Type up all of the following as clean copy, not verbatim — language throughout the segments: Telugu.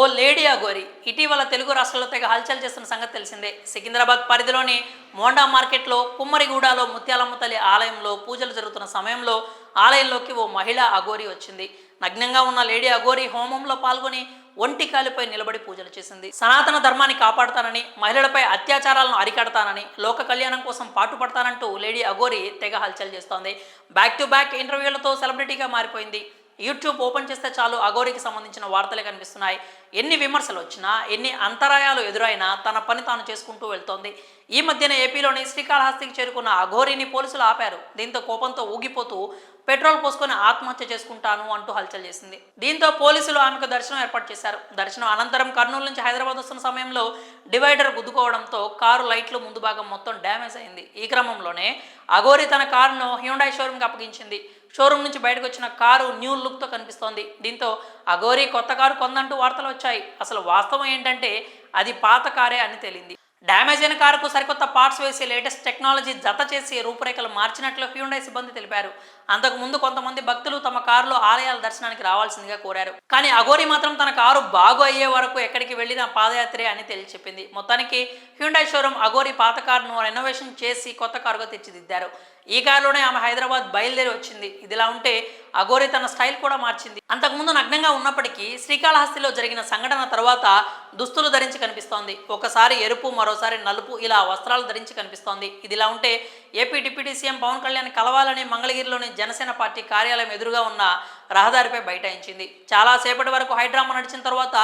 ఓ లేడీ అఘోరి ఇటీవల తెలుగు రాష్ట్రాల్లో తెగ హల్చల్ చేస్తున్న సంగతి తెలిసిందే. సికింద్రాబాద్ పరిధిలోని మోండా మార్కెట్లో కుమ్మరిగూడలో ముత్యాలమ్మ తల్లి ఆలయంలో పూజలు జరుగుతున్న సమయంలో ఆలయంలోకి ఓ మహిళ అఘోరి వచ్చింది. నగ్నంగా ఉన్న లేడీ అఘోరి హోమంలో పాల్గొని ఒంటి కాలిపై నిలబడి పూజలు చేసింది. సనాతన ధర్మాన్ని కాపాడుతానని, మహిళలపై అత్యాచారాలను అరికడతానని, లోక కళ్యాణం కోసం పాటుపడతానంటూ లేడీ అఘోరి తెగ హల్చల్ చేస్తోంది. బ్యాక్ టు బ్యాక్ ఇంటర్వ్యూలతో సెలబ్రిటీగా మారిపోయింది. యూట్యూబ్ ఓపెన్ చేస్తే చాలు అఘోరికి సంబంధించిన వార్తలే కనిపిస్తున్నాయి. ఎన్ని విమర్శలు వచ్చినా, ఎన్ని అంతరాయాలు ఎదురైనా తన పని తాను చేసుకుంటూ వెళ్తోంది. ఈ మధ్యన ఏపీలోని శ్రీకాళహస్తికి చేరుకున్న అఘోరిని పోలీసులు ఆపారు. దీంతో కోపంతో ఊగిపోతూ పెట్రోల్ పోసుకొని ఆత్మహత్య చేసుకుంటాను అంటూ హల్చల్ చేసింది. దీంతో పోలీసులు ఆమెకు దర్శనం ఏర్పాటు చేశారు. దర్శనం అనంతరం కర్నూలు నుంచి హైదరాబాద్ వస్తున్న సమయంలో డివైడర్ గుద్దుకోవడంతో కారు లైట్లు ముందు భాగం మొత్తం డ్యామేజ్ అయింది. ఈ క్రమంలోనే అఘోరి తన కారును హ్యుండాయ్ షోరూమ్కి అప్పగించింది. షోరూమ్ నుంచి బయటకు వచ్చిన కారు న్యూ లుక్తో కనిపిస్తోంది. దీంతో అఘోరి కొత్త కారు కొందంటూ వార్తలు వచ్చాయి. అసలు వాస్తవం ఏంటంటే అది పాత కారే అని తేలింది. డ్యామేజ్ అయిన కారుకు సరికొత్త పార్ట్స్ వేసి లేటెస్ట్ టెక్నాలజీ జత చేసి రూపురేఖలు మార్చినట్లు హ్యుండాయ్ సిబ్బంది తెలిపారు. అంతకుముందు కొంతమంది భక్తులు తమ కారులో ఆలయాల దర్శనానికి రావాల్సిందిగా కోరారు. కానీ అఘోరి మాత్రం తన కారు బాగు అయ్యే వరకు ఎక్కడికి వెళ్ళినా పాదయాత్రే అని తేల్చి చెప్పింది. మొత్తానికి హ్యుండాయ్ షోరూమ్ అఘోరి పాత కారును రెనోవేషన్ చేసి కొత్త కారుగా తీర్చిదిద్దారు. ఈ కారులోనే ఆమె హైదరాబాద్ బయలుదేరి వచ్చింది. ఇదిలా ఉంటే అఘోరి తన స్టైల్ కూడా మార్చింది. అంతకుముందు నగ్నంగా ఉన్నప్పటికీ శ్రీకాళహస్తిలో జరిగిన సంఘటన తర్వాత దుస్తులు ధరించి కనిపిస్తోంది. ఒకసారి ఎరుపు, మరోసారి నలుపు ఇలా వస్త్రాలు ధరించి కనిపిస్తోంది. ఇదిలా ఉంటే AP deputy CM Pawan Kalyan కలవాలని మంగళగిరిలోని జనసేన పార్టీ కార్యాలయం ఎదురుగా ఉన్న రహదారిపై బైఠాయించింది. చాలాసేపటి వరకు హైడ్రామా నడిచిన తర్వాత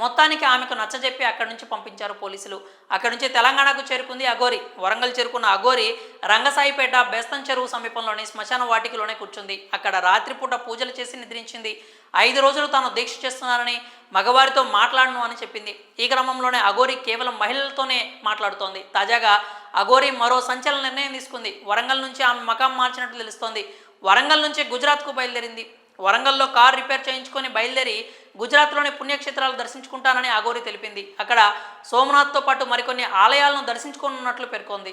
మొత్తానికి ఆమెకు నచ్చజెప్పి అక్కడి నుంచి పంపించారు పోలీసులు. అక్కడి నుంచి తెలంగాణకు చేరుకుంది అఘోరి. వరంగల్ చేరుకున్న అఘోరి రంగసాయిపేట బేస్తం చెరువు సమీపంలోని శ్మశాన వాటికలోనే కూర్చుంది. అక్కడ రాత్రిపూట పూజలు చేసి నిద్రించింది. 5 రోజులు తాను దీక్ష చేస్తున్నానని, మగవారితో మాట్లాడను అని చెప్పింది. ఈ క్రమంలోనే అఘోరి కేవలం మహిళలతోనే మాట్లాడుతోంది. తాజాగా అఘోరి మరో సంచలన నిర్ణయం తీసుకుంది. వరంగల్ నుంచి ఆమె మకాం మార్చినట్లు తెలుస్తోంది. వరంగల్ నుంచి గుజరాత్కు బయలుదేరింది. వరంగల్లో కారు రిపేర్ చేయించుకొని బయలుదేరి గుజరాత్లోని పుణ్యక్షేత్రాలు దర్శించుకుంటానని అఘోరి తెలిపింది. అక్కడ సోమనాథ్తో పాటు మరికొన్ని ఆలయాలను దర్శించుకోనున్నట్లు పేర్కొంది.